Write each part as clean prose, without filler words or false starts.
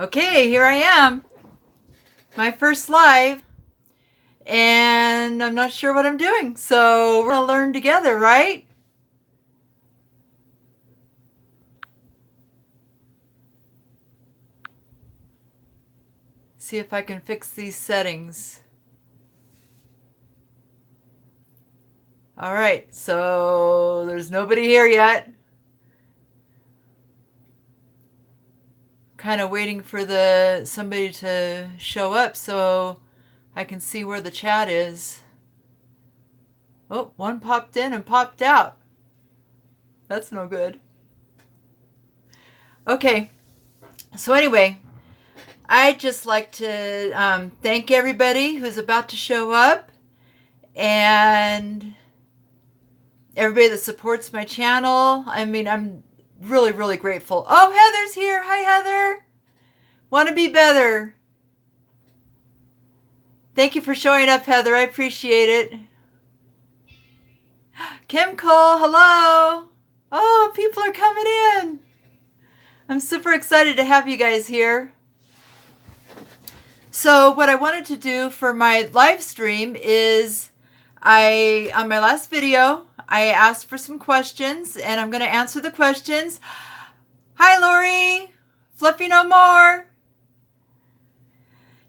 Okay, here I am. My first live, and I'm not sure what I'm doing. So we're gonna learn together, right? See if I can fix these settings. All right, so there's nobody here yet. Kind of waiting for somebody to show up so I can see where the chat is. Oh, one popped in and popped out. That's no good. Okay, so anyway, I'd just like to thank everybody who's about to show up and everybody that supports my channel. I mean, I'm really, really grateful. Oh, Heather's here. Hi, Heather. Want to be better. Thank you for showing up, Heather. I appreciate it. Kim Cole, hello. Oh, people are coming in. I'm super excited to have you guys here. So what I wanted to do for my live stream is on my last video, I asked for some questions and I'm going to answer the questions. Hi, Lori. Fluffy no more.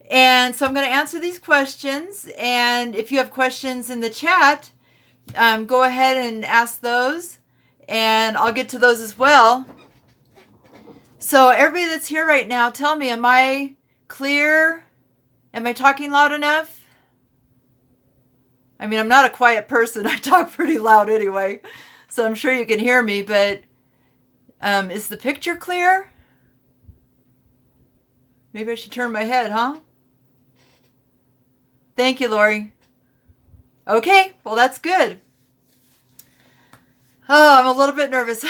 And so I'm going to answer these questions. And if you have questions in the chat, go ahead and ask those. And I'll get to those as well. So everybody that's here right now, tell me, am I clear? Am I talking loud enough? I mean, I'm not a quiet person. I talk pretty loud anyway. So I'm sure you can hear me, but is the picture clear? Maybe I should turn my head, huh? Thank you, Lori. Okay, well, that's good. Oh, I'm a little bit nervous.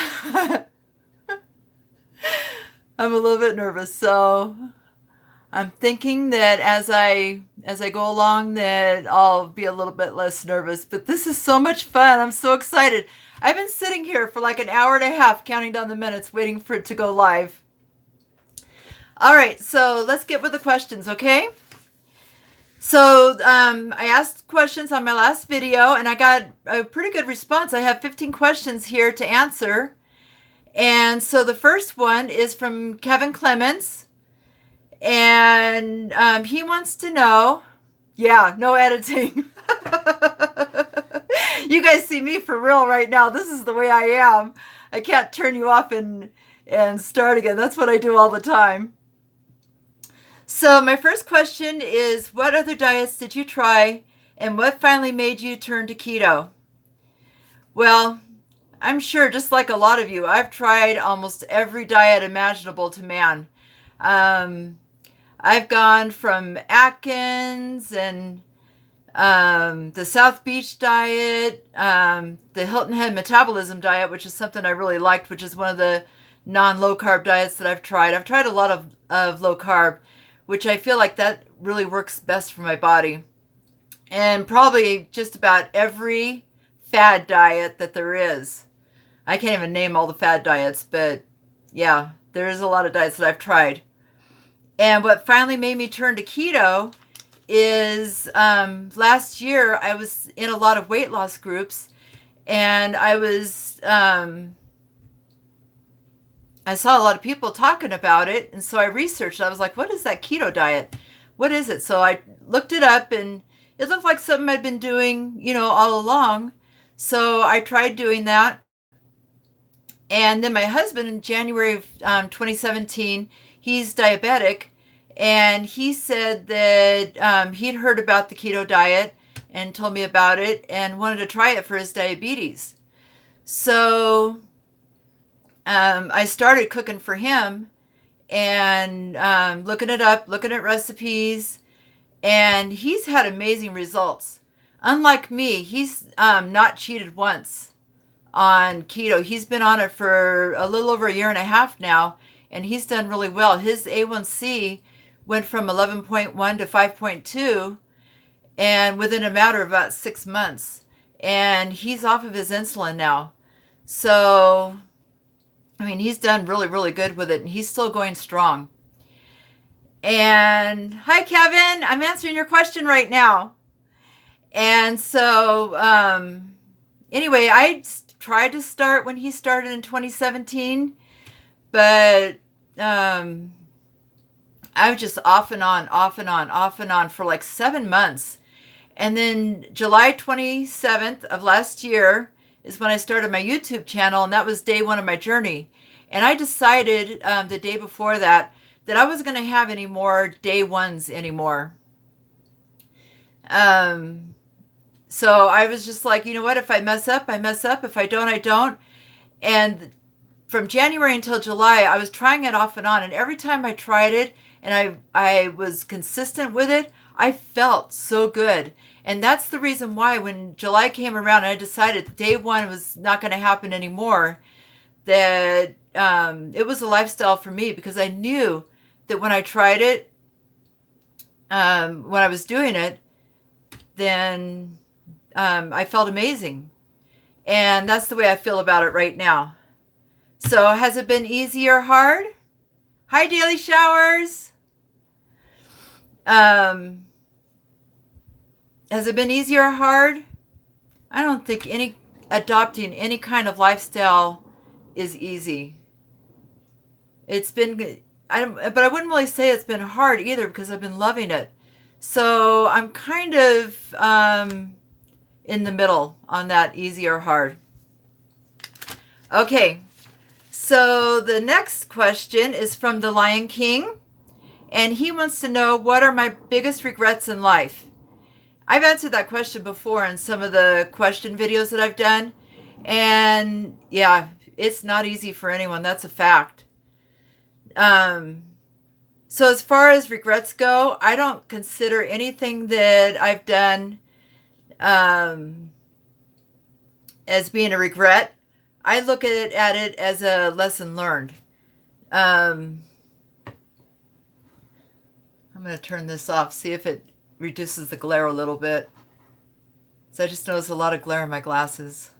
I'm a little bit nervous, so I'm thinking that as I go along that I'll be a little bit less nervous. But this is so much fun. I'm so excited. I've been sitting here for like an hour and a half counting down the minutes waiting for it to go live. All right, so let's get with the questions, okay? So I asked questions on my last video and I got a pretty good response. I have 15 questions here to answer. And so the first one is from Kevin Clements. And he wants to know, yeah, no editing. You guys see me for real right now. This is the way I am. I can't turn you off and start again. That's what I do all the time. So my first question is, what other diets did you try and what finally made you turn to keto? Well, I'm sure just like a lot of you, I've tried almost every diet imaginable to man. I've gone from Atkins and the South Beach diet, the Hilton Head metabolism diet, which is something I really liked, which is one of the non-low carb diets that I've tried. I've tried a lot of low carb, which I feel like that really works best for my body. And probably just about every fad diet that there is. I can't even name all the fad diets, but yeah, there is a lot of diets that I've tried. And what finally made me turn to keto is last year I was in a lot of weight loss groups and I saw a lot of people talking about it, and so I researched. I was like, what is that keto diet? What is it? So I looked it up and it looked like something I'd been doing, all along. So I tried doing that. And then my husband in January of 2017, he's diabetic, and he said that he'd heard about the keto diet and told me about it and wanted to try it for his diabetes. So I started cooking for him and looking it up, looking at recipes, and he's had amazing results. Unlike me, he's not cheated once on keto. He's been on it for a little over a year and a half now, and he's done really well. His A1C went from 11.1 to 5.2, and within a matter of about 6 months. And he's off of his insulin now. So, I mean, he's done really, really good with it, and he's still going strong. And hi, Kevin. I'm answering your question right now. And so, anyway, tried to start when he started in 2017, but um, I was just off and on, off and on, off and on for like 7 months. And then July 27th of last year is when I started my YouTube channel, and that was day one of my journey. And I decided the day before that I wasn't going to have any more day ones anymore. Um, so I was just like, you know what? If I mess up, I mess up. If I don't, I don't. And from January until July, I was trying it off and on. And every time I tried it and I was consistent with it, I felt so good. And that's the reason why when July came around and I decided day one was not going to happen anymore, that it was a lifestyle for me, because I knew that when I tried it, when I was doing it, then I felt amazing. And that's the way I feel about it right now. So has it been easy or hard? Hi, Daily Showers. Has it been easy or hard? I don't think adopting any kind of lifestyle is easy. It's been, but I wouldn't really say it's been hard either, because I've been loving it. So I'm kind of in the middle on that easy or hard. Okay, so the next question is from the Lion King, and he wants to know, what are my biggest regrets in life? I've answered that question before in some of the question videos that I've done, and yeah, it's not easy for anyone. That's a fact. So as far as regrets go, I don't consider anything that I've done as being a regret. I look at it as a lesson learned. I'm going to turn this off, see if it reduces the glare a little bit. So I just noticed a lot of glare in my glasses.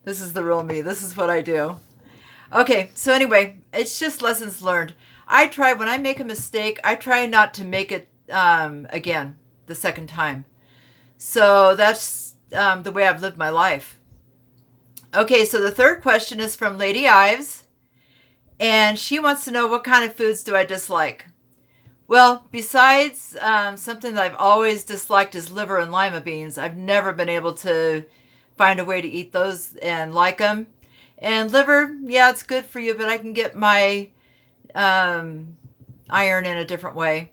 This is the real me. This is what I do. Okay, so anyway, it's just lessons learned. When I make a mistake, I try not to make it again the second time. So that's the way I've lived my life. Okay, so the third question is from Lady Ives, and she wants to know, what kind of foods do I dislike? Well, besides something that I've always disliked is liver and lima beans. I've never been able to find a way to eat those and like them. And liver, yeah, it's good for you, but I can get my iron in a different way.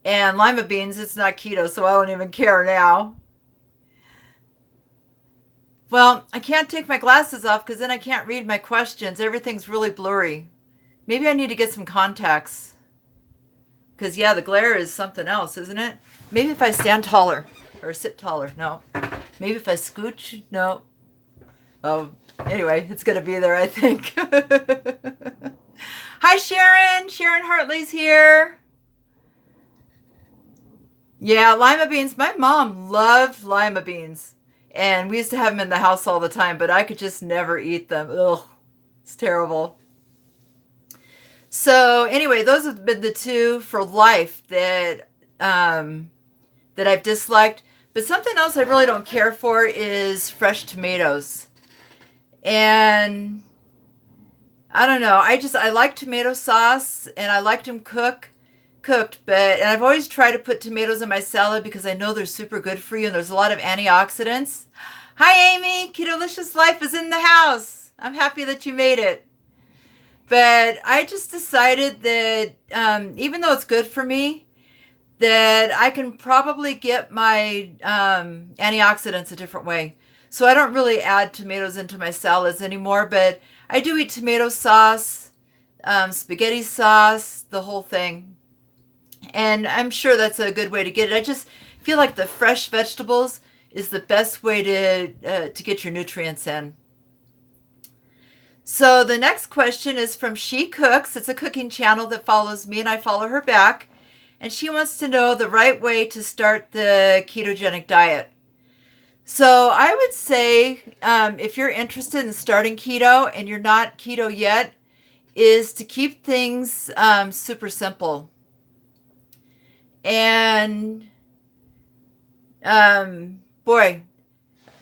And lima beans, it's not keto, so I don't even care now. Well, I can't take my glasses off because then I can't read my questions. Everything's really blurry. Maybe I need to get some contacts. Because, yeah, the glare is something else, isn't it? Maybe if I stand taller or sit taller. No. Maybe if I scooch. No. Oh, anyway, it's going to be there, I think. Hi, Sharon. Sharon Hartley's here. Yeah, lima beans. My mom loved lima beans. And we used to have them in the house all the time, but I could just never eat them. Ugh, it's terrible. So anyway, those have been the two for life that I've disliked. But something else I really don't care for is fresh tomatoes. And I don't know. I like tomato sauce, and I liked them cooked. And I've always tried to put tomatoes in my salad because I know they're super good for you, and there's a lot of antioxidants. Hi, Amy. Ketolicious Life is in the house. I'm happy that you made it. But I just decided that even though it's good for me, that I can probably get my antioxidants a different way. So I don't really add tomatoes into my salads anymore, but I do eat tomato sauce, spaghetti sauce, the whole thing. And I'm sure that's a good way to get it. I just feel like the fresh vegetables is the best way to get your nutrients in. So the next question is from She Cooks. It's a cooking channel that follows me, and I follow her back. And she wants to know the right way to start the ketogenic diet. So I would say if you're interested in starting keto and you're not keto yet, is to keep things super simple. And boy,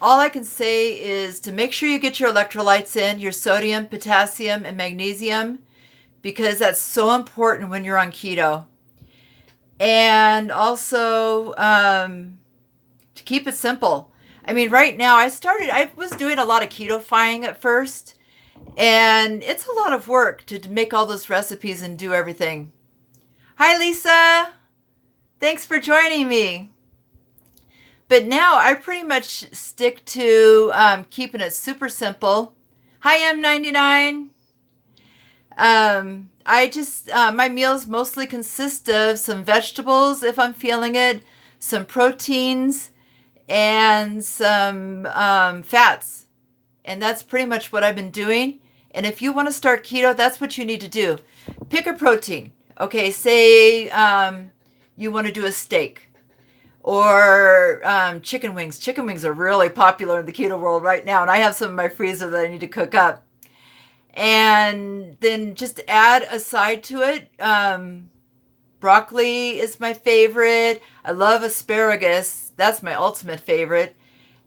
all I can say is to make sure you get your electrolytes in, your sodium, potassium, and magnesium, because that's so important when you're on keto. And also to keep it simple. I mean, right now I was doing a lot of keto-fying at first, and it's a lot of work to make all those recipes and do everything. Hi, Lisa. Thanks for joining me. But now I pretty much stick to keeping it super simple. Hi, M99. I just, my meals mostly consist of some vegetables if I'm feeling it, some proteins, and some fats. And that's pretty much what I've been doing. And if you want to start keto, that's what you need to do. Pick a protein. Okay, say you want to do a steak or chicken wings. Chicken wings are really popular in the keto world right now, and I have some in my freezer that I need to cook up. And then just add a side to it. Broccoli is my favorite. I love asparagus. That's my ultimate favorite.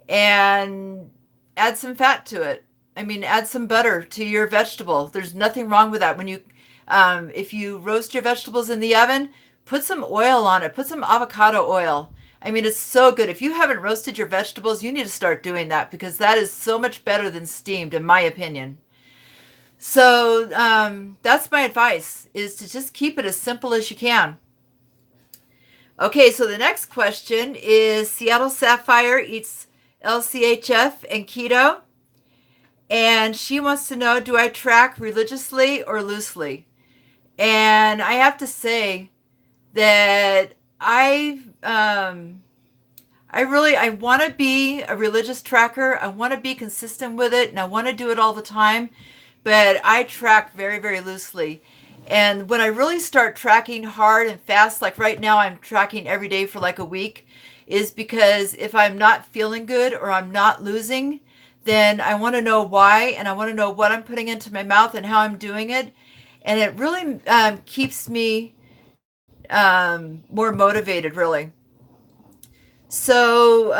And add some fat to it. I mean, add some butter to your vegetable. There's nothing wrong with that. When you, if you roast your vegetables in the oven, put some oil on it. Put some avocado oil. I mean, it's so good. If you haven't roasted your vegetables, you need to start doing that, because that is so much better than steamed, in my opinion. So that's my advice, is to just keep it as simple as you can. Okay, so the next question is Seattle Sapphire eats LCHF and keto. And she wants to know, do I track religiously or loosely? And I have to say that I want to be a religious tracker. I want to be consistent with it, and I want to do it all the time. But I track very, very loosely. And when I really start tracking hard and fast, like right now I'm tracking every day for like a week, is because if I'm not feeling good or I'm not losing, then I want to know why, and I want to know what I'm putting into my mouth and how I'm doing it. And it really keeps me more motivated, really. So,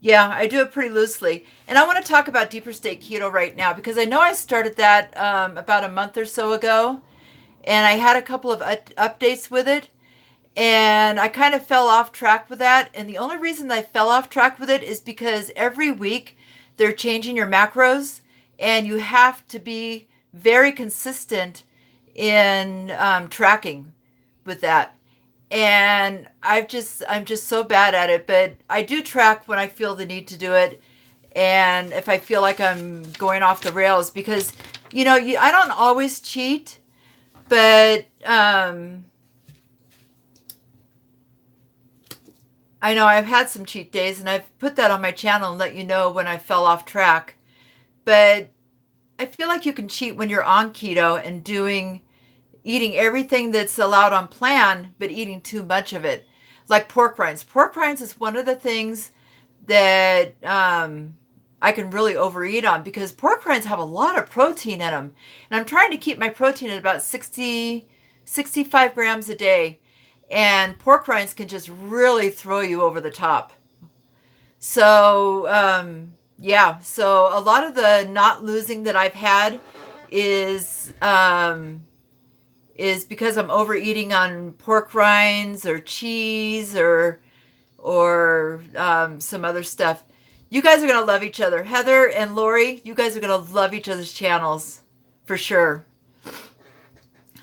yeah, I do it pretty loosely. And I want to talk about Deeper State Keto right now, because I know I started that about a month or so ago, and I had a couple of updates with it, and I kind of fell off track with that. And the only reason I fell off track with it is because every week they're changing your macros, and you have to be very consistent in tracking with that. And I'm just so bad at it, but I do track when I feel the need to do it, and if I feel like I'm going off the rails, because I don't always cheat, but I know I've had some cheat days, and I've put that on my channel and let you know when I fell off track. But I feel like you can cheat when you're on keto and eating everything that's allowed on plan, but eating too much of it. Like pork rinds. Pork rinds is one of the things that I can really overeat on, because pork rinds have a lot of protein in them. And I'm trying to keep my protein at about 65 grams a day. And pork rinds can just really throw you over the top. So, yeah. So a lot of the not losing that I've had is because I'm overeating on pork rinds or cheese or some other stuff. You guys are going to love each other. Heather and Lori, you guys are going to love each other's channels for sure.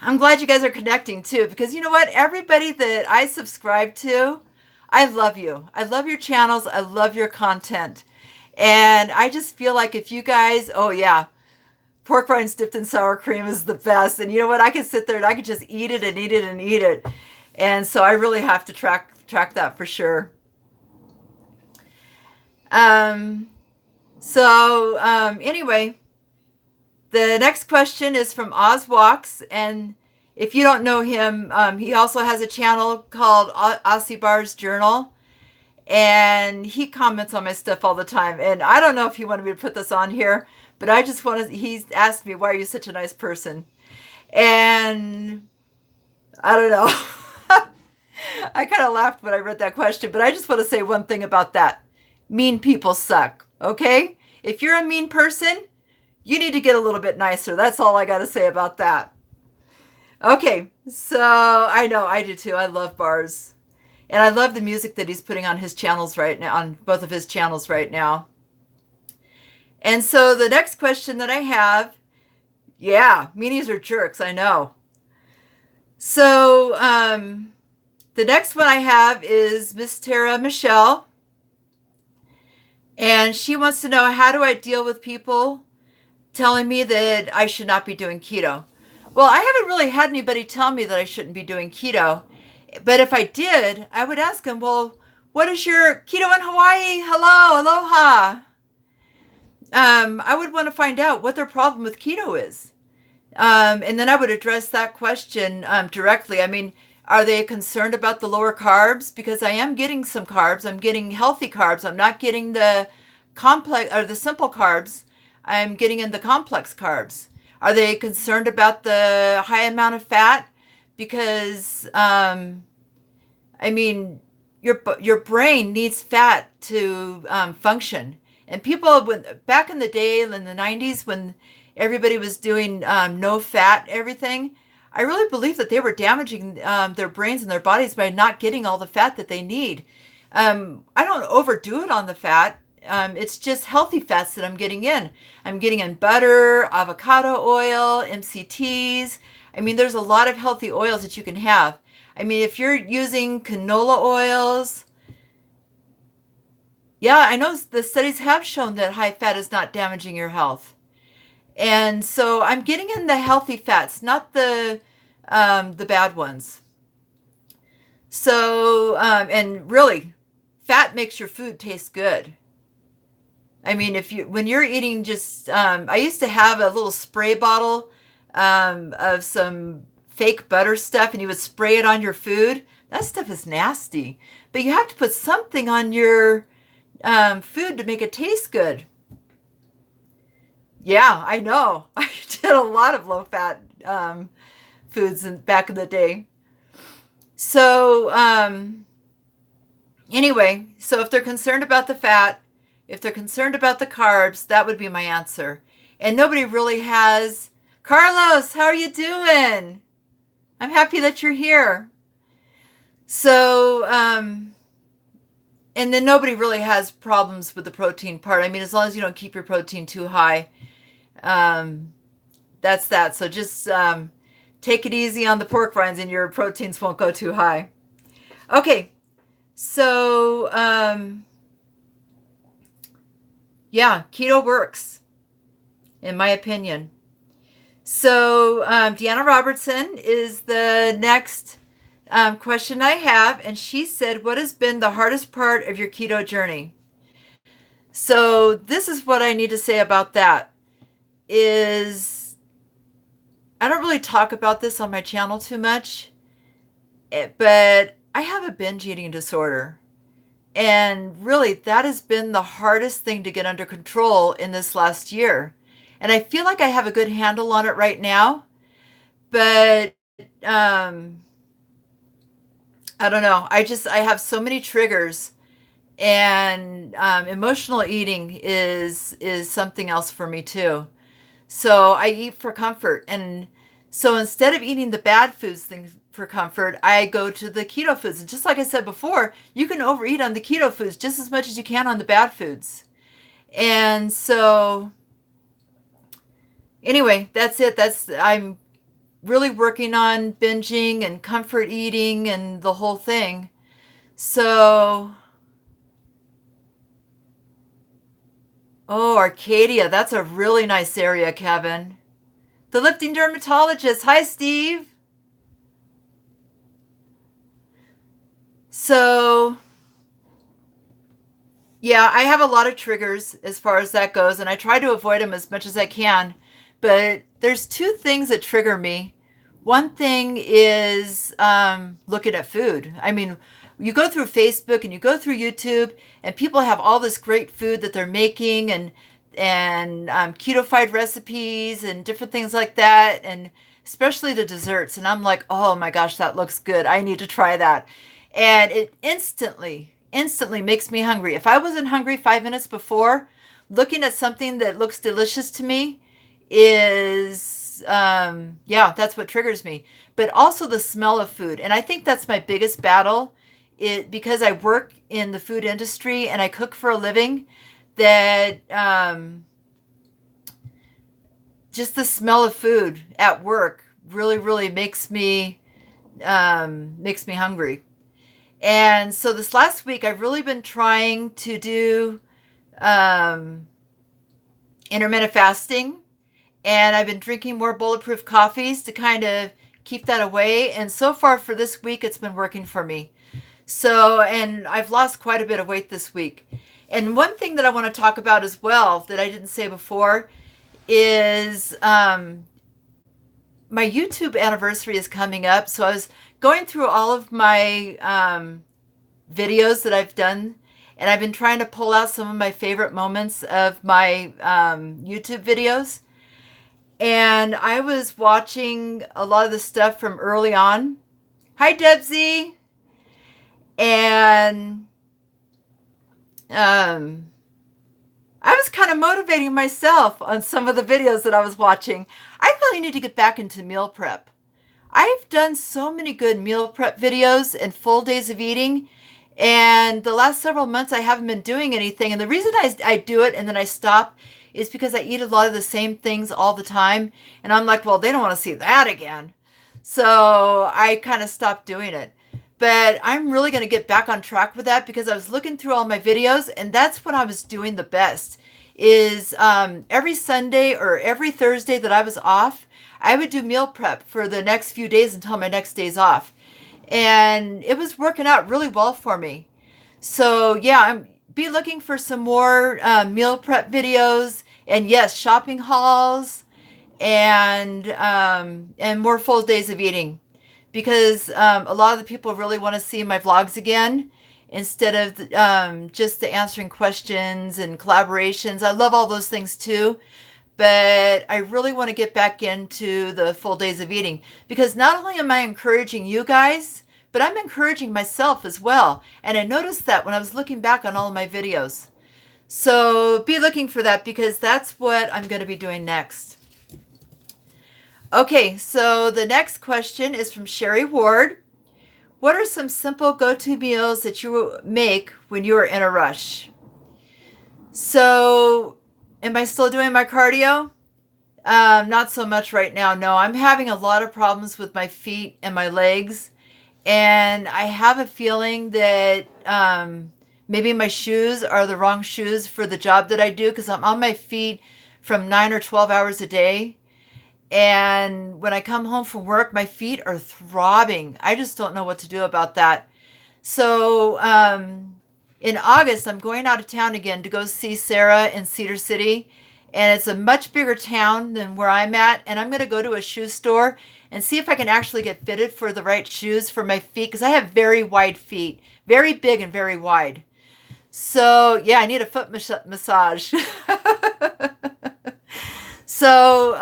I'm glad you guys are connecting too, because you know what? Everybody that I subscribe to, I love you. I love your channels. I love your content. And I just feel like if you guys, oh yeah, pork rinds dipped in sour cream is the best. And you know what? I can sit there and I can just eat it and eat it and eat it. And so I really have to track that for sure. Anyway, the next question is from Oz Walks, and if you don't know him, he also has a channel called Aussie Bars Journal, and he comments on my stuff all the time. And I don't know if he wanted me to put this on here, But I just want to, he asked me, why are you such a nice person? And I don't know. I kind of laughed when I read that question, but I just want to say one thing about that. Mean people suck, okay? If you're a mean person, you need to get a little bit nicer. That's all I got to say about that. Okay, so I know I do too. I love bars. And I love the music that he's putting on his channels right now, on both of his channels right now. And so the next question that I have, yeah, meanies are jerks, I know. So the next one I have is Miss Tara Michelle. And she wants to know, how do I deal with people telling me that I should not be doing keto? Well, I haven't really had anybody tell me that I shouldn't be doing keto. But if I did, I would ask them, well, what is your keto in Hawaii? Hello, aloha. I would want to find out what their problem with keto is. And then I would address that question directly. I mean, are they concerned about the lower carbs? Because I am getting some carbs. I'm getting healthy carbs. I'm not getting the complex or the simple carbs. I'm getting in the complex carbs. Are they concerned about the high amount of fat? Because I mean, your brain needs fat to function. And people, back in the day, in the 90s, when everybody was doing no fat everything, I really believe that they were damaging their brains and their bodies by not getting all the fat that they need. I don't overdo it on the fat. It's just healthy fats that I'm getting in. I'm getting in butter, avocado oil, MCTs. I mean, there's a lot of healthy oils that you can have. I mean, if you're using canola oils, yeah, I know the studies have shown that high fat is not damaging your health. And so I'm getting in the healthy fats, not the bad ones. So, and really, fat makes your food taste good. I mean, when you're eating just, I used to have a little spray bottle of some fake butter stuff, and you would spray it on your food. That stuff is nasty. But you have to put something on your food to make it taste good. Yeah, I know. I did a lot of low fat foods back in the day. So, anyway, so if they're concerned about the fat, if they're concerned about the carbs, that would be my answer. And nobody really has. Carlos, how are you doing? I'm happy that you're here. So, and then nobody really has problems with the protein part. I mean, as long as you don't keep your protein too high, that's that. So just take it easy on the pork rinds and your proteins won't go too high. Okay, so yeah, keto works, in my opinion. So Deanna Robertson is the next question I have, and she said, what has been the hardest part of your keto journey? So this is what I need to say about that is I don't really talk about this on my channel too much, but I have a binge eating disorder. And really, that has been the hardest thing to get under control in this last year. And I feel like I have a good handle on it right now, but I don't know. I have so many triggers, and emotional eating is something else for me too. So I eat for comfort. And so instead of eating the bad foods things for comfort, I go to the keto foods. And just like I said before, you can overeat on the keto foods just as much as you can on the bad foods. And so anyway, that's it. I'm really working on binging and comfort eating and the whole thing. So, oh, Arcadia, that's a really nice area, Kevin. The lifting dermatologist. Hi, Steve. So, yeah, I have a lot of triggers as far as that goes, and I try to avoid them as much as I can. But there's two things that trigger me. One thing is looking at food. I mean, you go through Facebook and you go through YouTube, and people have all this great food that they're making, and keto-fied recipes and different things like that, and especially the desserts. And I'm like, oh my gosh, that looks good. I need to try that. And it instantly makes me hungry. If I wasn't hungry 5 minutes before, looking at something that looks delicious to me is, yeah, that's what triggers me. But also the smell of food. And I think that's my biggest battle. Because I work in the food industry and I cook for a living, that just the smell of food at work really makes me hungry. And so this last week, I've really been trying to do um, intermittent fasting, and I've been drinking more bulletproof coffees to kind of keep that away. And so far for this week, it's been working for me. So, and I've lost quite a bit of weight this week. And one thing that I want to talk about as well that I didn't say before is my YouTube anniversary is coming up. So I was going through all of my videos that I've done, and I've been trying to pull out some of my favorite moments of my YouTube videos. And I was watching a lot of the stuff from early on. Hi, Debsy. And I was kind of motivating myself on some of the videos that I was watching. I really need to get back into meal prep. I've done so many good meal prep videos and full days of eating, and the last several months I haven't been doing anything. And the reason I do it and then I stop is because I eat a lot of the same things all the time, and I'm like, well, they don't want to see that again. So I kind of stopped doing it. But I'm really going to get back on track with that because I was looking through all my videos, and that's what I was doing the best is every Sunday or every Thursday that I was off, I would do meal prep for the next few days until my next day's off. And it was working out really well for me. So yeah, I'm be looking for some more meal prep videos, and yes, shopping hauls, and more full days of eating, because a lot of the people really want to see my vlogs again instead of just the answering questions and collaborations. I love all those things too, but I really want to get back into the full days of eating, because not only am I encouraging you guys, but I'm encouraging myself as well. And I noticed that when I was looking back on all of my videos. So be looking for that, because that's what I'm going to be doing next. Okay, so the next question is from Sherry Ward. What are some simple go-to meals that you make when you are in a rush? So, am I still doing my cardio? Not so much right now. No, I'm having a lot of problems with my feet and my legs. And I have a feeling that maybe my shoes are the wrong shoes for the job that I do, because I'm on my feet from 9 or 12 hours a day. And when I come home from work, my feet are throbbing. I just don't know what to do about that. So in August, I'm going out of town again to go see Sarah in Cedar City. And it's a much bigger town than where I'm at. And I'm going to go to a shoe store and see if I can actually get fitted for the right shoes for my feet, because I have very wide feet, very big and very wide. So yeah, I need a foot massage. So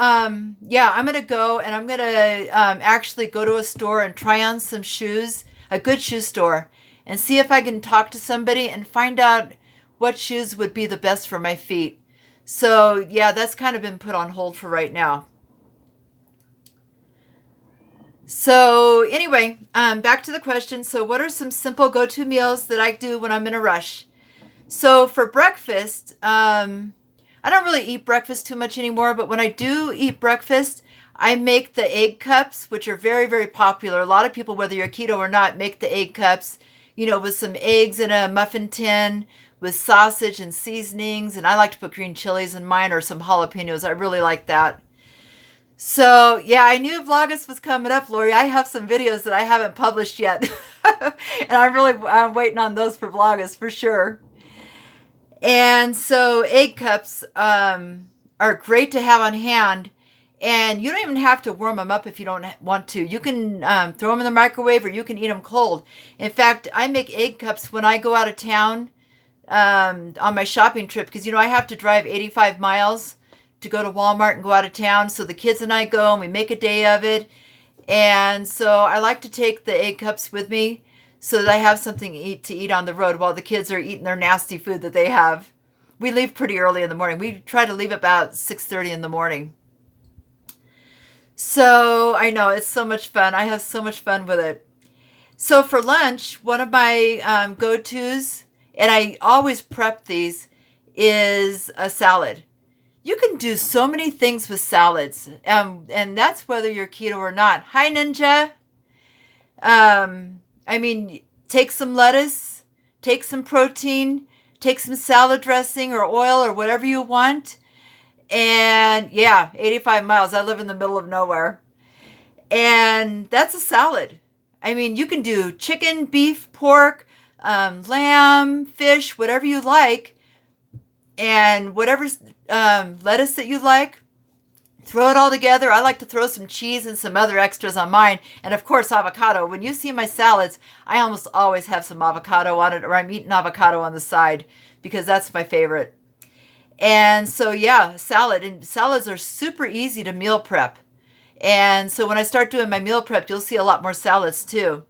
yeah, I'm gonna go, and I'm gonna actually go to a store and try on some shoes, a good shoe store, and see if I can talk to somebody and find out what shoes would be the best for my feet. So yeah, that's kind of been put on hold for right now. So anyway, back to the question. So what are some simple go-to meals that I do when I'm in a rush? So for breakfast, I don't really eat breakfast too much anymore, but when I do eat breakfast, I make the egg cups, which are very popular. A lot of people, whether you're keto or not, make the egg cups, with some eggs in a muffin tin with sausage and seasonings. And I like to put green chilies in mine, or some jalapenos. I really like that. So yeah, I knew Vlogmas was coming up, Lori. I have some videos that I haven't published yet. And I'm waiting on those for Vlogmas for sure. And so egg cups are great to have on hand, and you don't even have to warm them up if you don't want to. You can throw them in the microwave, or you can eat them cold. In fact, I make egg cups when I go out of town on my shopping trip because, I have to drive 85 miles to go to Walmart and go out of town. So the kids and I go and we make a day of it. And so I like to take the egg cups with me so that I have something to eat on the road while the kids are eating their nasty food that they have. We leave pretty early in the morning. We try to leave about 6:30 in the morning. So I know it's so much fun. I have so much fun with it. So for lunch, one of my go-tos, and I always prep these, is a salad. You can do so many things with salads, and that's whether you're keto or not. Hi, Ninja. I mean, take some lettuce, take some protein, take some salad dressing or oil or whatever you want. And yeah, 85 miles. I live in the middle of nowhere. And that's a salad. I mean, you can do chicken, beef, pork, lamb, fish, whatever you like, and whatever lettuce that you like. Throw it all together. I like to throw some cheese and some other extras on mine. And of course, avocado. When you see my salads, I almost always have some avocado on it, or I'm eating avocado on the side because that's my favorite. And so, yeah, salad. And salads are super easy to meal prep. And so when I start doing my meal prep, you'll see a lot more salads too.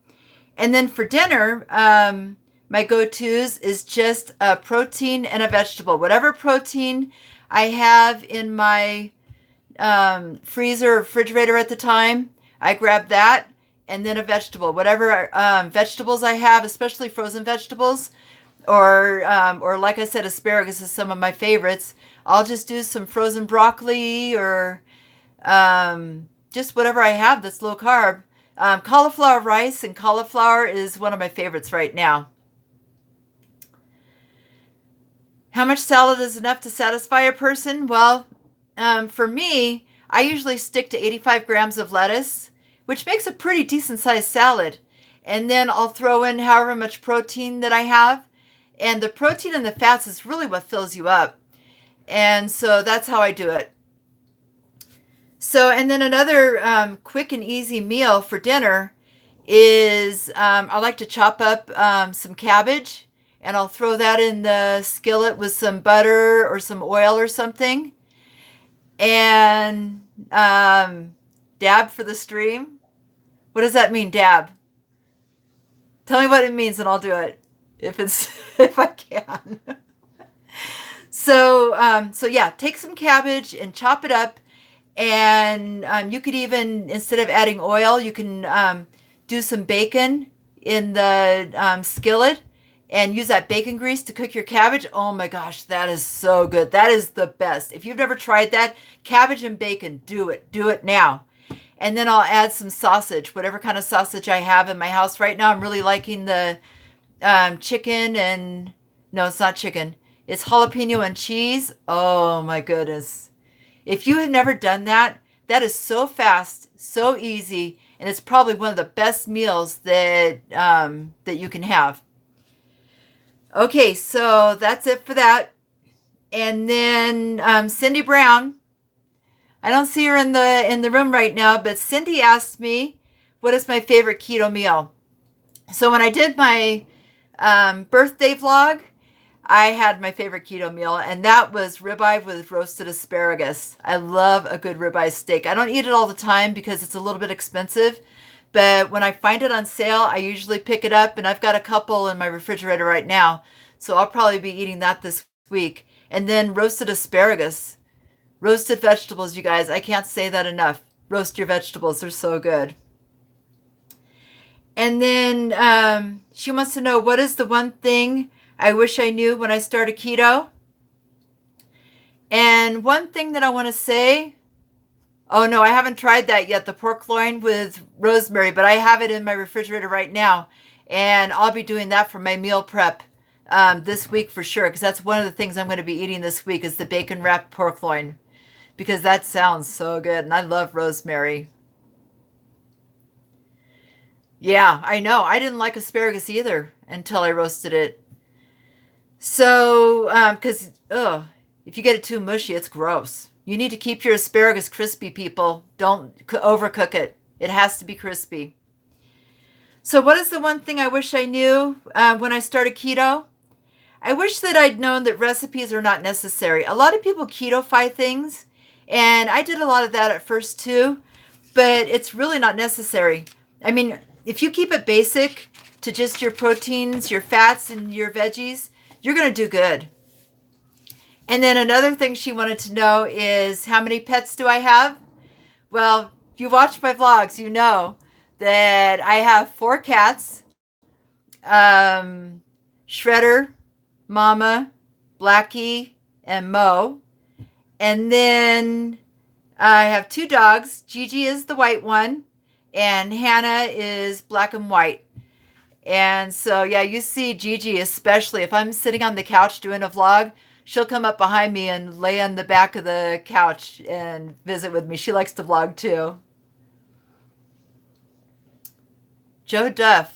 And then for dinner, my go-tos is just a protein and a vegetable. Whatever protein I have in my freezer or refrigerator at the time, I grab that, and then a vegetable. Whatever vegetables I have, especially frozen vegetables, or like I said, asparagus is some of my favorites. I'll just do some frozen broccoli or just whatever I have that's low carb. Cauliflower rice and cauliflower is one of my favorites right now. How much salad is enough to satisfy a person? Well, for me, I usually stick to 85 grams of lettuce, which makes a pretty decent sized salad. And then I'll throw in however much protein that I have. And the protein and the fats is really what fills you up. And so that's how I do it. So, and then another quick and easy meal for dinner is I like to chop up some cabbage and I'll throw that in the skillet with some butter or some oil or something. And dab for the stream. What does that mean, dab? Tell me what it means and I'll do it if it's if I can. So yeah, take some cabbage and chop it up. And you could even, instead of adding oil, you can do some bacon in the skillet and use that bacon grease to cook your cabbage. Oh my gosh, that is so good. That is the best. If you've never tried that, cabbage and bacon, do it. Do it now. And then I'll add some sausage, whatever kind of sausage I have in my house right now. I'm really liking the chicken and, no, it's not chicken. It's jalapeno and cheese. Oh my goodness. If you have never done that, that is so fast, so easy, and it's probably one of the best meals that that you can have. Okay, so that's it for that. And then Cindy Brown, I don't see her in the room right now, but Cindy asked me what is my favorite keto meal. So when I did my birthday vlog, I had my favorite keto meal, and that was ribeye with roasted asparagus. I love a good ribeye steak. I don't eat it all the time because it's a little bit expensive, but when I find it on sale, I usually pick it up, and I've got a couple in my refrigerator right now, so I'll probably be eating that this week. And then roasted asparagus. Roasted vegetables, you guys. I can't say that enough. Roast your vegetables. They're so good. And then she wants to know, what is the one thing I wish I knew when I started keto? And one thing that I want to say, oh no, I haven't tried that yet, the pork loin with rosemary, but I have it in my refrigerator right now. And I'll be doing that for my meal prep this week for sure, because that's one of the things I'm going to be eating this week is the bacon wrapped pork loin, because that sounds so good. And I love rosemary. Yeah, I know. I didn't like asparagus either until I roasted it. So, because, if you get it too mushy, it's gross. You need to keep your asparagus crispy, people. Don't overcook it. It has to be crispy. So what is the one thing I wish I knew when I started keto? I wish that I'd known that recipes are not necessary. A lot of people keto-fy things, and I did a lot of that at first too, but it's really not necessary. I mean, if you keep it basic to just your proteins, your fats, and your veggies, you're going to do good. And then another thing she wanted to know is how many pets do I have? Well, if you watch my vlogs, you know that I have 4 cats, Shredder, Mama, Blackie, and Mo. And then I have 2 dogs. Gigi is the white one, and Hannah is black and white. And so, yeah, you see Gigi, especially if I'm sitting on the couch doing a vlog, she'll come up behind me and lay on the back of the couch and visit with me. She likes to vlog too. Joe Duff.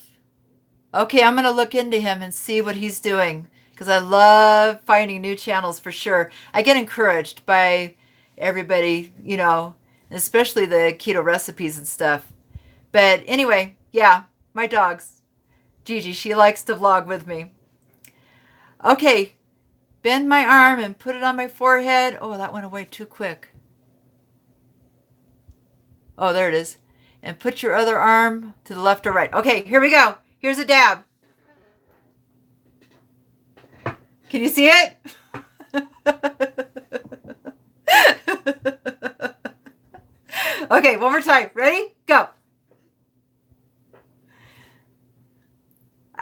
Okay, I'm going to look into him and see what he's doing because I love finding new channels for sure. I get encouraged by everybody, you know, especially the keto recipes and stuff. But anyway, yeah, my dogs. Gigi, she likes to vlog with me. Okay, bend my arm and put it on my forehead. Oh, that went away too quick. Oh, there it is. And put your other arm to the left or right. Okay, here we go. Here's a dab. Can you see it? Okay, one more time. Ready? Go.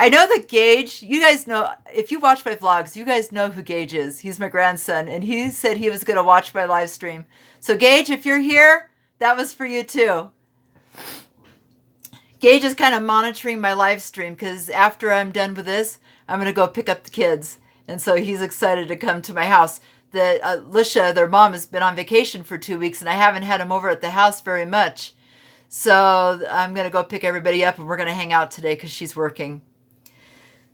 I know that Gage, you guys know, if you watch my vlogs, you guys know who Gage is. He's my grandson, and he said he was going to watch my live stream. So Gage, if you're here, that was for you too. Gage is kind of monitoring my live stream because after I'm done with this, I'm going to go pick up the kids. And so he's excited to come to my house. Lisha, their mom, has been on vacation for 2 weeks, and I haven't had him over at the house very much. So I'm going to go pick everybody up, and we're going to hang out today because she's working.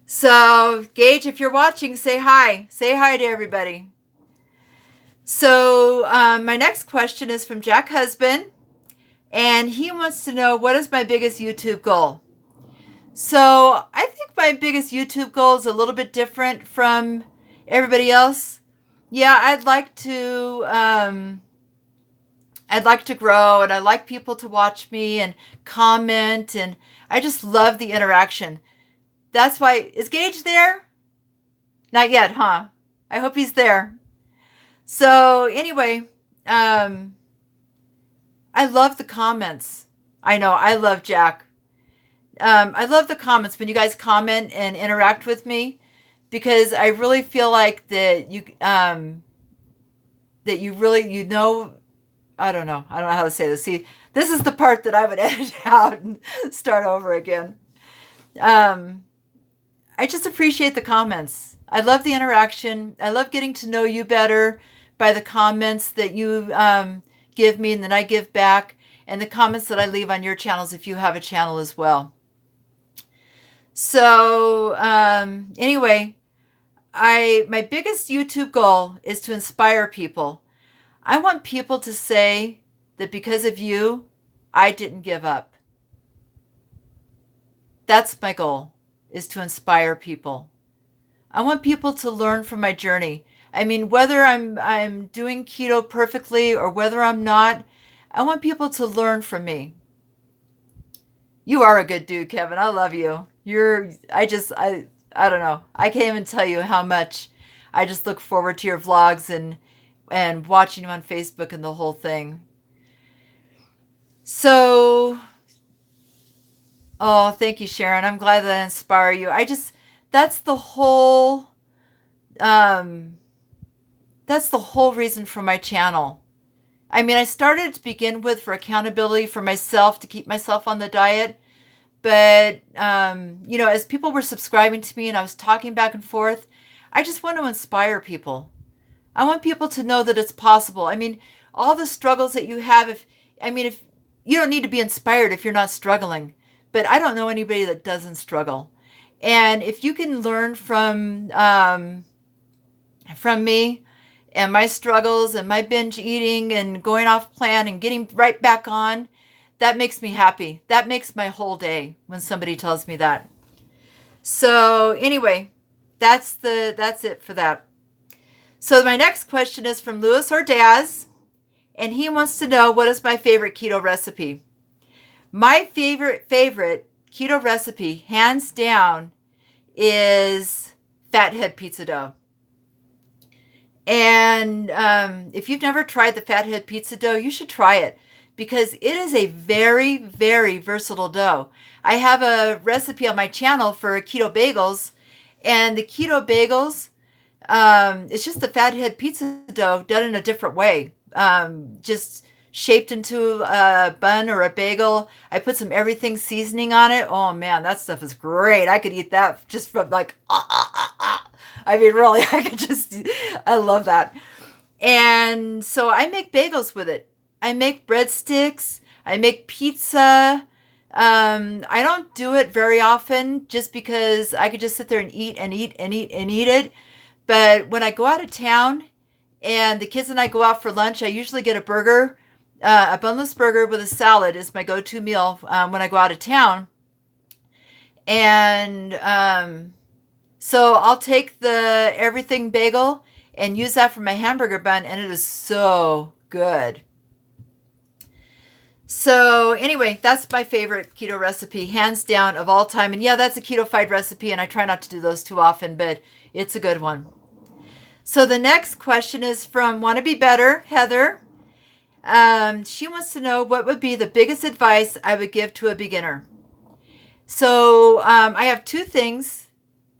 So, Gage, if you're watching, say hi. Say hi to everybody. So, my next question is from Jack Husband, and he wants to know, what is my biggest YouTube goal? So, I think my biggest YouTube goal is a little bit different from everybody else. Yeah, I'd like to grow, and I'd like people to watch me and comment, and I just love the interaction. That's why, is Gage there? Not yet, huh? I hope he's there. So anyway, I love the comments. I know, I love Jack. I love the comments when you guys comment and interact with me because I really feel like that you really, you know, I don't know how to say this. See, this is the part that I would edit out and start over again. I just appreciate the comments. I love the interaction. I love getting to know you better by the comments that you give me and then I give back, and the comments that I leave on your channels if you have a channel as well. So anyway, my biggest YouTube goal is to inspire people. I want people to say that because of you, I didn't give up. That's my goal, is to inspire people. I want people to learn from my journey. I mean, whether I'm doing keto perfectly or whether I'm not, I want people to learn from me. You are a good dude, Kevin. I love you. I don't know. I can't even tell you how much I just look forward to your vlogs and watching you on Facebook and the whole thing. So, oh, thank you, Sharon. I'm glad that I inspire you. That's the whole reason for my channel. I mean, I started to begin with for accountability for myself, to keep myself on the diet. But, you know, as people were subscribing to me and I was talking back and forth, I just want to inspire people. I want people to know that it's possible. I mean, all the struggles that you have, if you don't need to be inspired if you're not struggling, but I don't know anybody that doesn't struggle. And if you can learn from me and my struggles and my binge eating and going off plan and getting right back on, that makes me happy. That makes my whole day when somebody tells me that. So anyway, that's it for that. So my next question is from Louis Ordaz, and he wants to know what is my favorite keto recipe. My favorite keto recipe, hands down, is fathead pizza dough. And if you've never tried the fathead pizza dough, you should try it because it is a very, very versatile dough. I have a recipe on my channel for keto bagels, and the keto bagels, it's just the fathead pizza dough done in a different way. Just shaped into a bun or a bagel. I put some everything seasoning on it. Oh man, that stuff is great. I could eat that just from like, I mean, really, I could just, I love that. And so I make bagels with it. I make breadsticks. I make pizza. I don't do it very often just because I could just sit there and eat and eat and eat and eat it. But when I go out of town and the kids and I go out for lunch, I usually get a burger. A bunless burger with a salad is my go-to meal when I go out of town. And so I'll take the everything bagel and use that for my hamburger bun, and it is so good. So anyway, that's my favorite keto recipe, hands down, of all time. And yeah, that's a keto-fied recipe, and I try not to do those too often, but it's a good one. So the next question is from Wanna Be Better, Heather. She wants to know what would be the biggest advice I would give to a beginner. So I have two things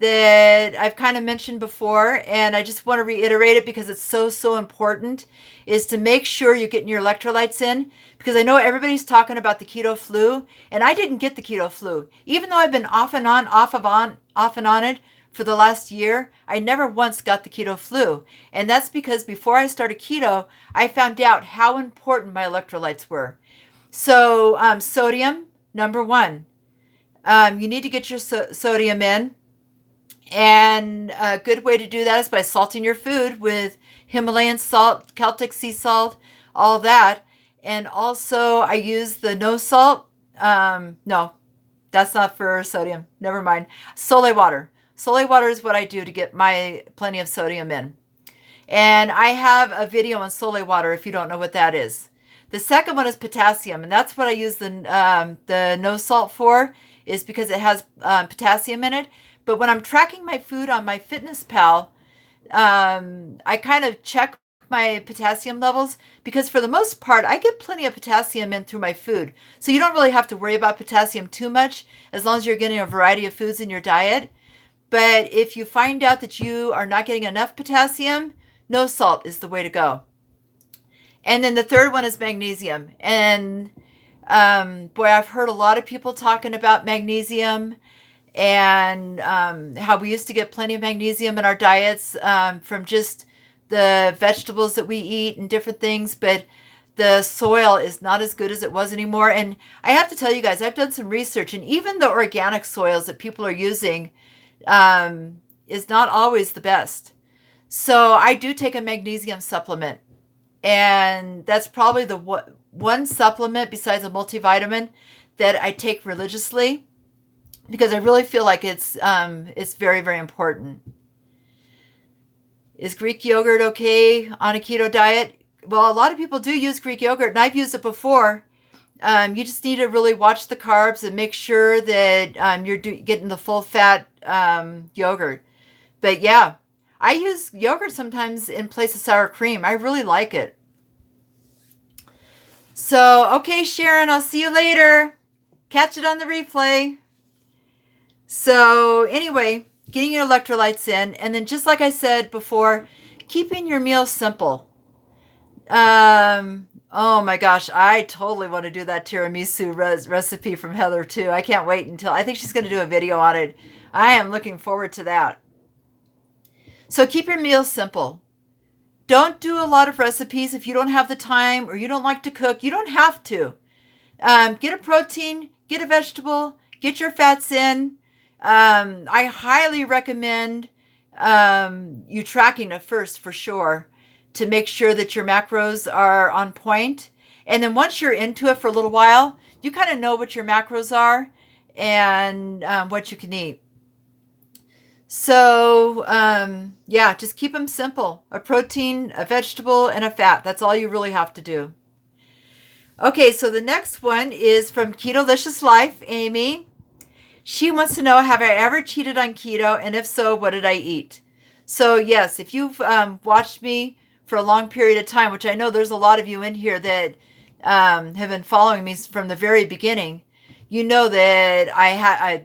that I've kind of mentioned before, and I just want to reiterate it because it's so, so important, is to make sure you're getting your electrolytes in, because I know everybody's talking about the keto flu, and I didn't get the keto flu. Even though I've been off and on, off and on it for the last year, I never once got the keto flu. And that's because before I started keto, I found out how important my electrolytes were. So sodium, number one. You need to get your sodium in. And a good way to do that is by salting your food with Himalayan salt, Celtic sea salt, all that. And also I use the no salt. No, that's not for sodium. Never mind. Sole water. Sole water is what I do to get my plenty of sodium in. And I have a video on sole water if you don't know what that is. The second one is potassium, and that's what I use the no salt for, is because it has potassium in it. But when I'm tracking my food on my FitnessPal, I kind of check my potassium levels because for the most part, I get plenty of potassium in through my food. So you don't really have to worry about potassium too much as long as you're getting a variety of foods in your diet. But if you find out that you are not getting enough potassium, no salt is the way to go. And then the third one is magnesium. And boy, I've heard a lot of people talking about magnesium and how we used to get plenty of magnesium in our diets from just the vegetables that we eat and different things, but the soil is not as good as it was anymore. And I have to tell you guys, I've done some research, and even the organic soils that people are using is not always the best. So I do take a magnesium supplement, and that's probably the one supplement besides a multivitamin that I take religiously because I really feel like it's very, very important. Is Greek yogurt okay on a keto diet? Well, a lot of people do use Greek yogurt, and I've used it before. You just need to really watch the carbs and make sure that you're getting the full fat yogurt. But yeah, I use yogurt sometimes in place of sour cream. I really like it. So, okay, Sharon, I'll see you later. Catch it on the replay. So anyway, getting your electrolytes in, and then just like I said before, keeping your meals simple. Oh my gosh, I totally want to do that tiramisu recipe from Heather too. I can't wait until, I think she's going to do a video on it. I am looking forward to that. So keep your meals simple. Don't do a lot of recipes if you don't have the time or you don't like to cook. You don't have to. Get a protein, get a vegetable, get your fats in. I highly recommend you tracking it first for sure to make sure that your macros are on point. And then once you're into it for a little while, you kind of know what your macros are and what you can eat. So, yeah, just keep them simple. A protein, a vegetable, and a fat. That's all you really have to do. Okay, so the next one is from Ketolicious Life, Amy. She wants to know, have I ever cheated on keto? And if so, what did I eat? So, yes, if you've watched me for a long period of time, which I know there's a lot of you in here that have been following me from the very beginning, you know that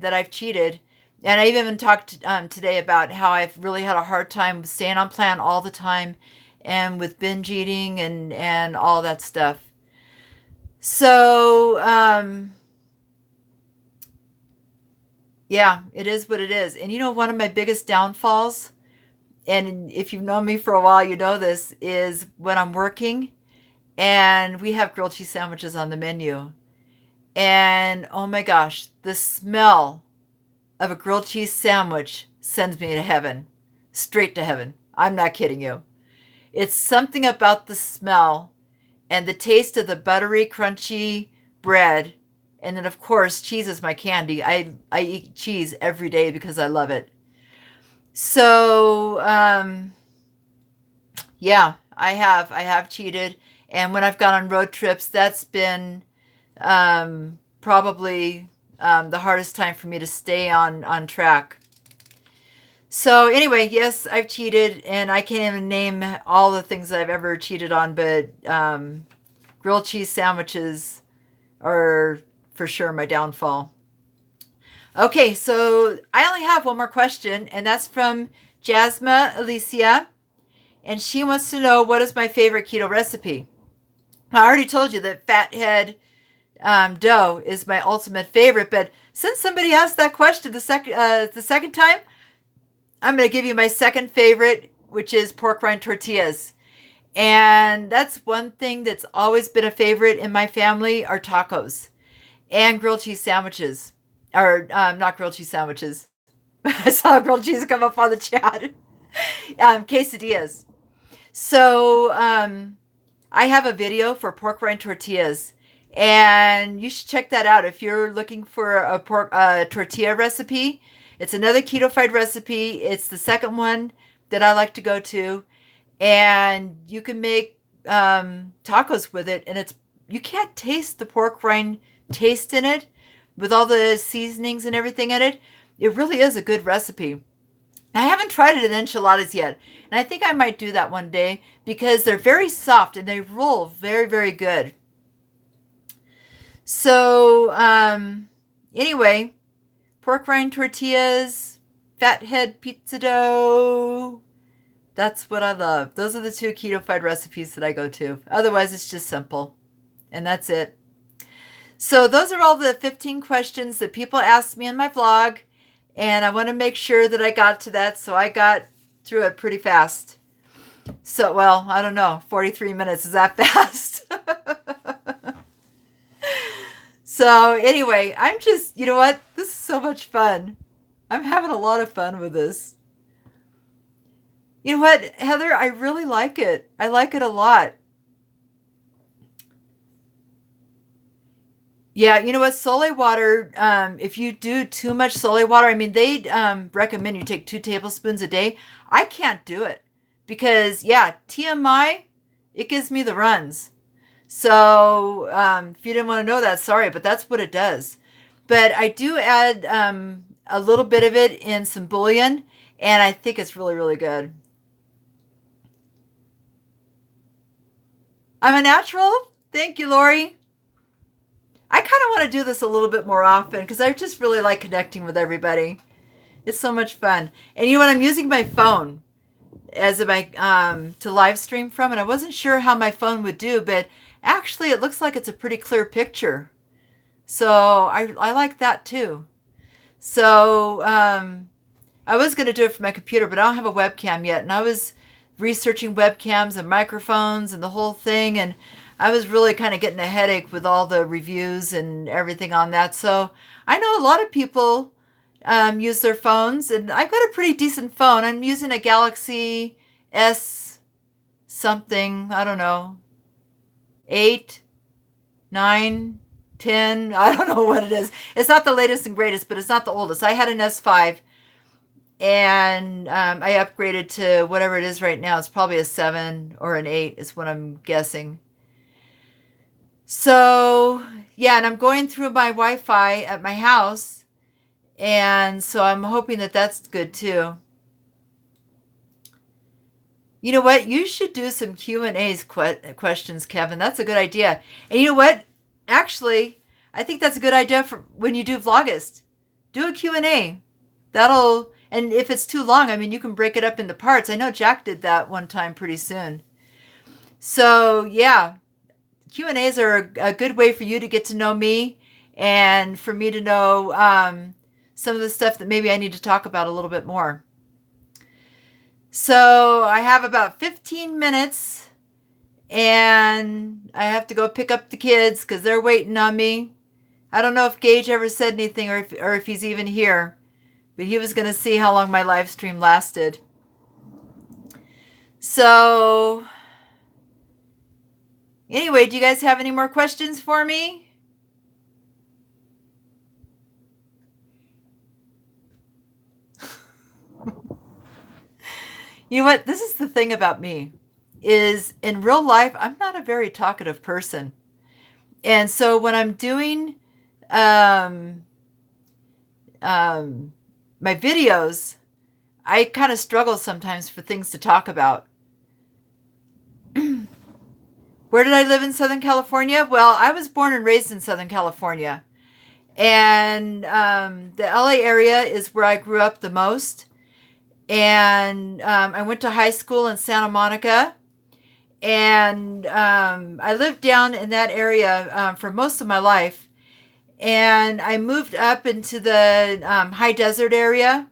that I've cheated. And I even talked today about how I've really had a hard time staying on plan all the time and with binge eating and all that stuff. So, yeah, it is what it is. And you know, one of my biggest downfalls, and if you've known me for a while, you know this, is when I'm working and we have grilled cheese sandwiches on the menu. And oh my gosh, the smell of a grilled cheese sandwich sends me to heaven, straight to heaven. I'm not kidding you. It's something about the smell and the taste of the buttery, crunchy bread. And then, of course, cheese is my candy. I eat cheese every day because I love it. So, yeah, I have cheated. And when I've gone on road trips, that's been probably the hardest time for me to stay on track. So anyway, yes, I've cheated, and I can't even name all the things I've ever cheated on, but grilled cheese sandwiches are for sure my downfall. Okay, so I only have one more question, and that's from Jasma Alicia, and she wants to know, what is my favorite keto recipe? I already told you that fathead dough is my ultimate favorite, but since somebody asked that question the second time, I'm going to give you my second favorite, which is pork rind tortillas. And that's one thing that's always been a favorite in my family are tacos and grilled cheese sandwiches. Or not grilled cheese sandwiches. I saw grilled cheese come up on the chat. Quesadillas. So I have a video for pork rind tortillas, and you should check that out if you're looking for a pork tortilla recipe. It's another keto-fied recipe. It's the second one that I like to go to, and you can make tacos with it, and it's you can't taste the pork rind taste in it with all the seasonings and everything in it. It really is a good recipe. I haven't tried it in enchiladas yet, and I think I might do that one day because they're very soft and they roll very, very good. So, anyway, pork rind tortillas, fathead pizza dough. That's what I love. Those are the two keto-fied recipes that I go to. Otherwise, it's just simple, and that's it. So those are all the 15 questions that people asked me in my vlog, and I want to make sure that I got to that, so I got through it pretty fast. So, well, I don't know, 43 minutes, is that fast? So anyway, I'm just, you know what? This is so much fun. I'm having a lot of fun with this. You know what, Heather? I really like it. I like it a lot. Yeah, you know what? Sole water, if you do too much sole water, I mean, they recommend you take 2 tablespoons a day. I can't do it because, yeah, TMI, it gives me the runs. So if you didn't want to know that, sorry, but that's what it does. But I do add a little bit of it in some bouillon, and I think it's really, really good. I'm a natural. Thank you, Lori. I kind of want to do this a little bit more often because I just really like connecting with everybody. It's so much fun. And you know what? I'm using my phone as my to live stream from, and I wasn't sure how my phone would do, but actually it looks like it's a pretty clear picture. So I like that too. So I was going to do it for my computer, but I don't have a webcam yet, and I was researching webcams and microphones and the whole thing, and I was really kind of getting a headache with all the reviews and everything on that. So I know a lot of people use their phones, and I've got a pretty decent phone. I'm using a Galaxy S something, I don't know, 8, 9, 10. I don't know what it is. It's not the latest and greatest, but it's not the oldest. I had an S5, and I upgraded to whatever it is right now. It's probably a 7 or an 8 is what I'm guessing. So, yeah, and I'm going through my Wi-Fi at my house, and so I'm hoping that that's good too. You know what? You should do some Q&As questions, Kevin. That's a good idea. And you know what? Actually, I think that's a good idea for when you do Vlogust. Do a Q&A. That'll, and if it's too long, I mean, you can break it up into parts. I know Jack did that one time pretty soon. So, yeah, Q&As are a good way for you to get to know me and for me to know some of the stuff that maybe I need to talk about a little bit more. So I have about 15 minutes and I have to go pick up the kids because they're waiting on me. I don't know if Gage ever said anything or if he's even here, but he was going to see how long my live stream lasted. So anyway, do you guys have any more questions for me? You know what? This is the thing about me is in real life, I'm not a very talkative person. And so when I'm doing um, my videos, I kind of struggle sometimes for things to talk about. Where did I live in Southern California? Well, I was born and raised in Southern California. And the LA area is where I grew up the most. And I went to high school in Santa Monica. And I lived down in that area for most of my life. And I moved up into the high desert area.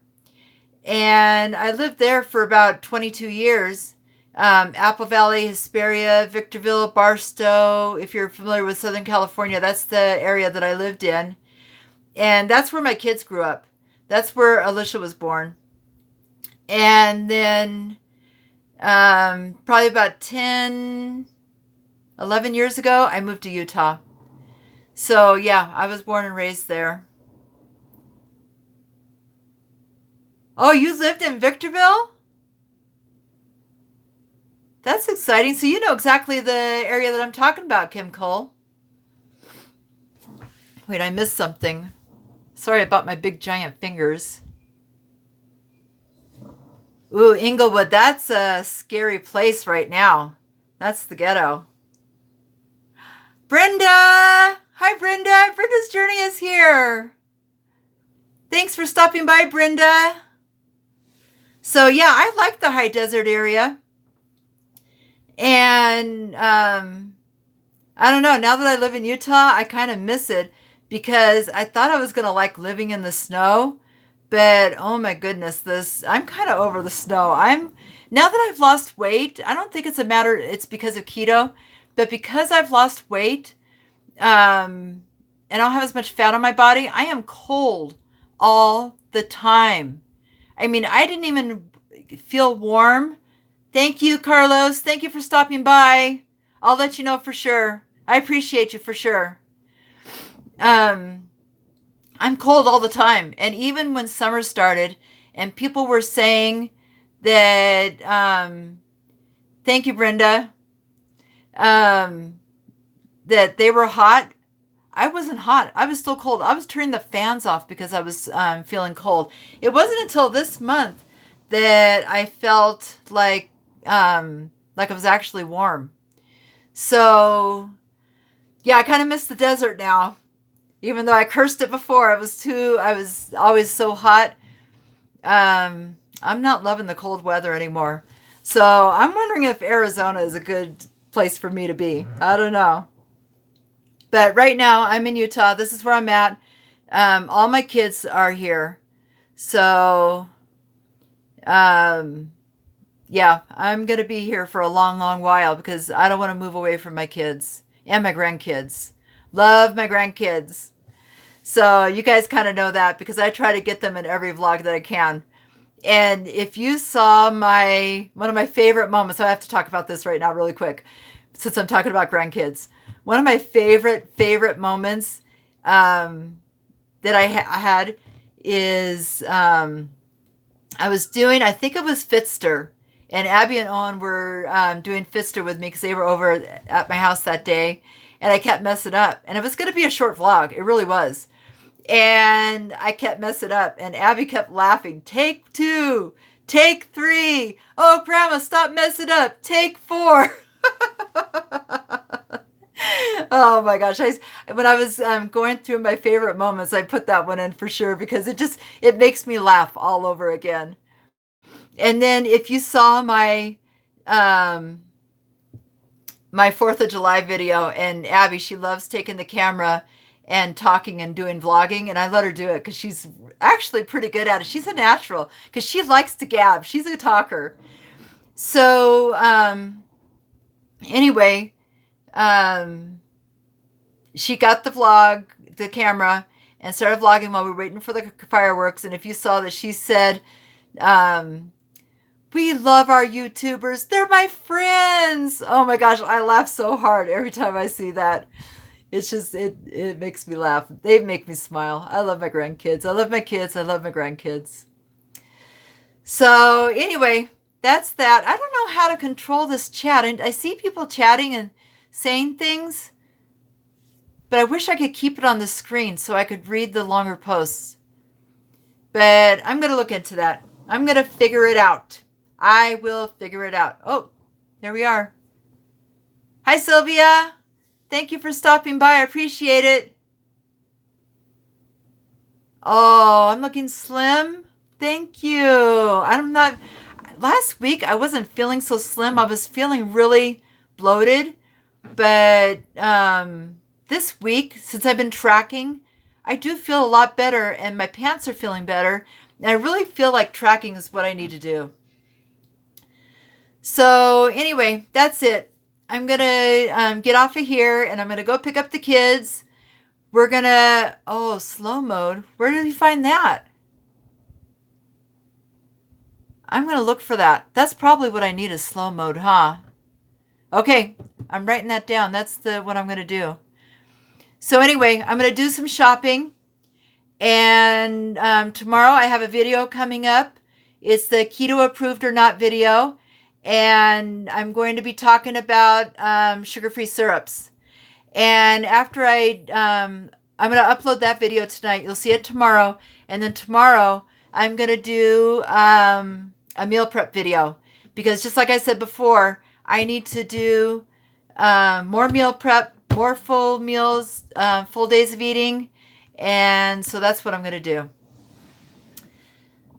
And I lived there for about 22 years. Apple Valley, Hesperia, Victorville, Barstow. If you're familiar with Southern California, that's the area that I lived in. And that's where my kids grew up. That's where Alicia was born. And then probably about 10, 11 years ago, I moved to Utah. So yeah, I was born and raised there. Oh, you lived in Victorville? That's exciting. So you know exactly the area that I'm talking about, Kim Cole. Wait, I missed something. Sorry about my big giant fingers. Ooh, Inglewood, that's a scary place right now. That's the ghetto. Brenda! Hi, Brenda. Brenda's Journey is here. Thanks for stopping by, Brenda. So yeah, I like the high desert area. And I don't know, now that I live in Utah, I kind of miss it because I thought I was going to like living in the snow, but oh my goodness, I'm kind of over the snow. Now that I've lost weight, I don't think it's because of keto, but because I've lost weight, and I don't have as much fat on my body, I am cold all the time. I mean, I didn't even feel warm. Thank you, Carlos. Thank you for stopping by. I'll let you know for sure. I appreciate you for sure. I'm cold all the time. And even when summer started and people were saying that, thank you, Brenda, that they were hot, I wasn't hot. I was still cold. I was turning the fans off because I was feeling cold. It wasn't until this month that I felt like I was actually warm. So yeah, I kind of miss the desert now. Even though I cursed it before, I was always so hot. I'm not loving the cold weather anymore. So I'm wondering if Arizona is a good place for me to be. I don't know. But right now I'm in Utah. This is where I'm at. All my kids are here. So yeah, I'm going to be here for a long, long while because I don't want to move away from my kids and my grandkids. Love my grandkids. So you guys kind of know that because I try to get them in every vlog that I can. And if you saw one of my favorite moments, I have to talk about this right now really quick since I'm talking about grandkids. One of my favorite moments that I had is I was doing, I think it was Fitster, and Abby and Owen were doing Fitster with me because they were over at my house that day, and I kept messing up. And it was going to be a short vlog. It really was. And I kept messing up, and Abby kept laughing. Take two, take three. Oh, Grandma, stop messing up. Take four. Oh my gosh. When I was going through my favorite moments, I put that one in for sure because it makes me laugh all over again. And then if you saw um, my 4th of July video, and Abby, she loves taking the camera and talking and doing vlogging, and I let her do it because she's actually pretty good at it. She's a natural because she likes to gab. She's a talker. So anyway, she got the camera, and started vlogging while we were waiting for the fireworks. And if you saw that, she said, we love our YouTubers. They're my friends. Oh my gosh, I laugh so hard every time I see that. It's just, it makes me laugh. They make me smile. I love my grandkids. I love my kids. I love my grandkids. So anyway, that's that. I don't know how to control this chat. And I see people chatting and saying things, but I wish I could keep it on the screen so I could read the longer posts. But I'm going to look into that. I'm going to figure it out. I will figure it out. Oh, there we are. Hi, Sylvia. Thank you for stopping by. I appreciate it. Oh, I'm looking slim. Thank you. Last week I wasn't feeling so slim. I was feeling really bloated. But this week, since I've been tracking, I do feel a lot better, and my pants are feeling better. And I really feel like tracking is what I need to do. So anyway, that's it. I'm going to get off of here, and I'm going to go pick up the kids. We're going to, oh, slow mode. Where did you find that? I'm going to look for that. That's probably what I need is slow mode, huh? Okay, I'm writing that down. That's what I'm going to do. So anyway, I'm going to do some shopping. And tomorrow I have a video coming up. It's the keto approved or not video. And I'm going to be talking about sugar-free syrups. And after I'm going to upload that video tonight. You'll see it tomorrow. And then tomorrow I'm going to do a meal prep video. Because just like I said before, I need to do more meal prep, more full meals, full days of eating. And so that's what I'm going to do.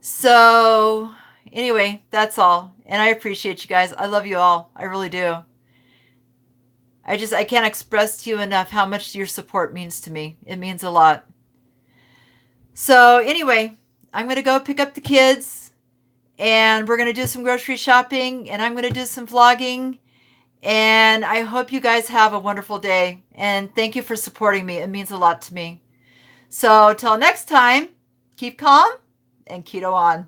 So anyway, that's all. And I appreciate you guys. I love you all. I really do. I can't express to you enough how much your support means to me. It means a lot. So anyway, I'm going to go pick up the kids, and we're going to do some grocery shopping, and I'm going to do some vlogging. And I hope you guys have a wonderful day. And thank you for supporting me. It means a lot to me. So till next time, keep calm and keto on.